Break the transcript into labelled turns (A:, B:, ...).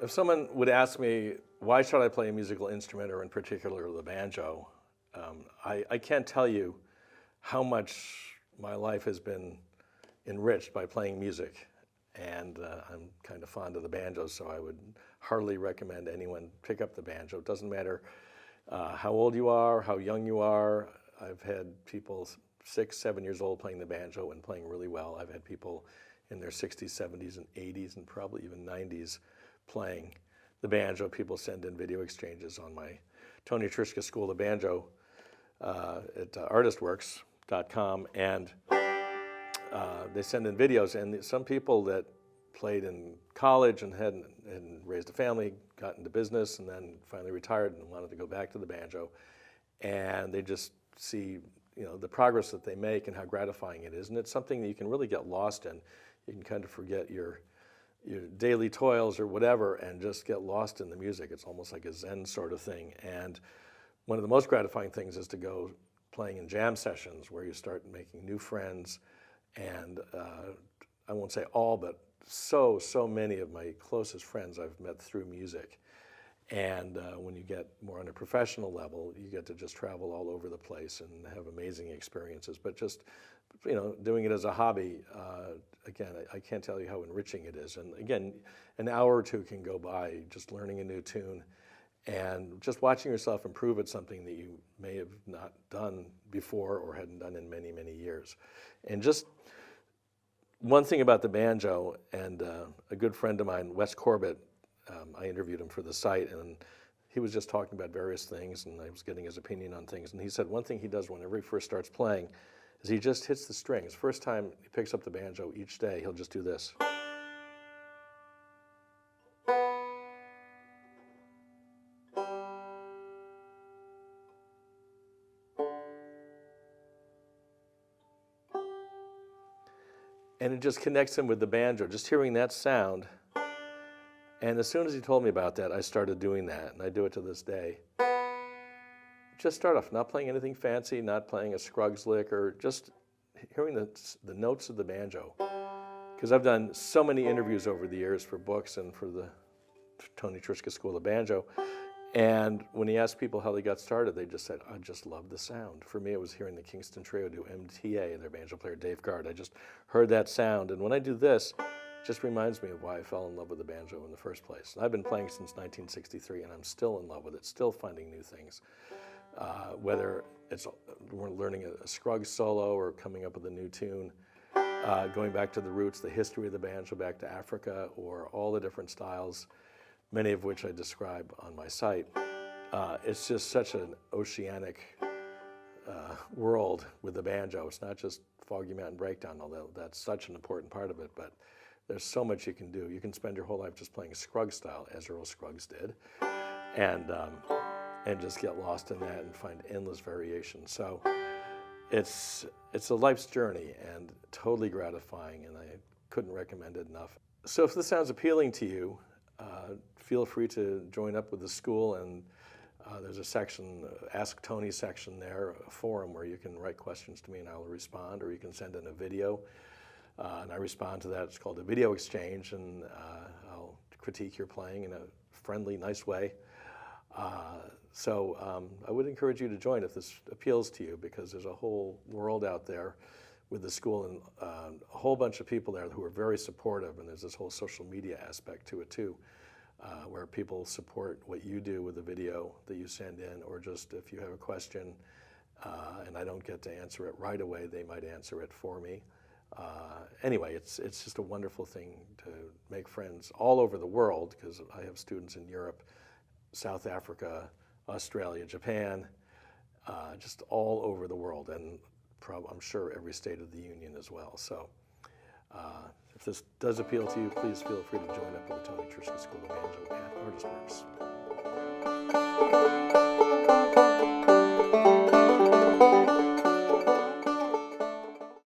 A: If someone would ask me, why should I play a musical instrument, or in particular the banjo, I can't tell you how much my life has been enriched by playing music. And I'm kind of fond of the banjo, so I would heartily recommend anyone pick up the banjo. It doesn't matter how old you are, how young you are. I've had people 6, 7 years old playing the banjo and playing really well. I've had people in their 60s, 70s, and 80s, and probably even 90s playing the banjo. People send in video exchanges on my Tony Trischka School of Banjo at ArtistWorks.com, and they send in videos. And some people that played in college and hadn't raised a family, got into business, and then finally retired and wanted to go back to the banjo, and they just see the progress that they make and how gratifying it is. And it's something that you can really get lost in. You can kind of forget your daily toils or whatever and just get lost in the music. It's almost like a Zen sort of thing. And one of the most gratifying things is to go playing in jam sessions where you start making new friends. And I won't say all, but so many of my closest friends I've met through music. And when you get more on a professional level, you get to just travel all over the place and have amazing experiences. But just, doing it as a hobby, again, I can't tell you how enriching it is. And again, an hour or two can go by just learning a new tune and just watching yourself improve at something that you may have not done before or hadn't done in many, many years. And just one thing about the banjo, and a good friend of mine, Wes Corbett, I interviewed him for the site, and he was just talking about various things, and I was getting his opinion on things. And he said one thing he does whenever he first starts playing is he just hits the strings. First time he picks up the banjo each day, he'll just do this. And it just connects him with the banjo, just hearing that sound. And as soon as he told me about that, I started doing that, and I do it to this day. Just start off, not playing anything fancy, not playing a Scruggs lick, or just hearing the notes of the banjo. Because I've done so many interviews over the years for books and for the Tony Trischka School of Banjo. And when he asked people how they got started, they just said, I just love the sound. For me, it was hearing the Kingston Trio do MTA and their banjo player, Dave Gard. I just heard that sound. And when I do this, it just reminds me of why I fell in love with the banjo in the first place. And I've been playing since 1963, and I'm still in love with it, still finding new things. Whether it's we're learning a Scruggs solo or coming up with a new tune, going back to the roots, the history of the banjo back to Africa, or all the different styles, many of which I describe on my site. It's just such an oceanic world with the banjo. It's not just Foggy Mountain Breakdown, although that's such an important part of it, but there's so much you can do. You can spend your whole life just playing Scruggs style, as Earl Scruggs did, and just get lost in that and find endless variations. So it's a life's journey and totally gratifying, and I couldn't recommend it enough. So if this sounds appealing to you, feel free to join up with the school, and there's a section, Ask Tony section there, a forum where you can write questions to me and I'll respond, or you can send in a video and I respond to that. It's called a video exchange, and I'll critique your playing in a friendly, nice way. So I would encourage you to join if this appeals to you, because there's a whole world out there with the school, and a whole bunch of people there who are very supportive, and there's this whole social media aspect to it too, where people support what you do with the video that you send in, or just if you have a question and I don't get to answer it right away, they might answer it for me. Anyway, it's just a wonderful thing to make friends all over the world, because I have students in Europe, South Africa, Australia, Japan, just all over the world, and I'm sure every state of the union as well. So if this does appeal to you, please feel free to join up with the Tony Trischka School of Banjo at ArtistWorks.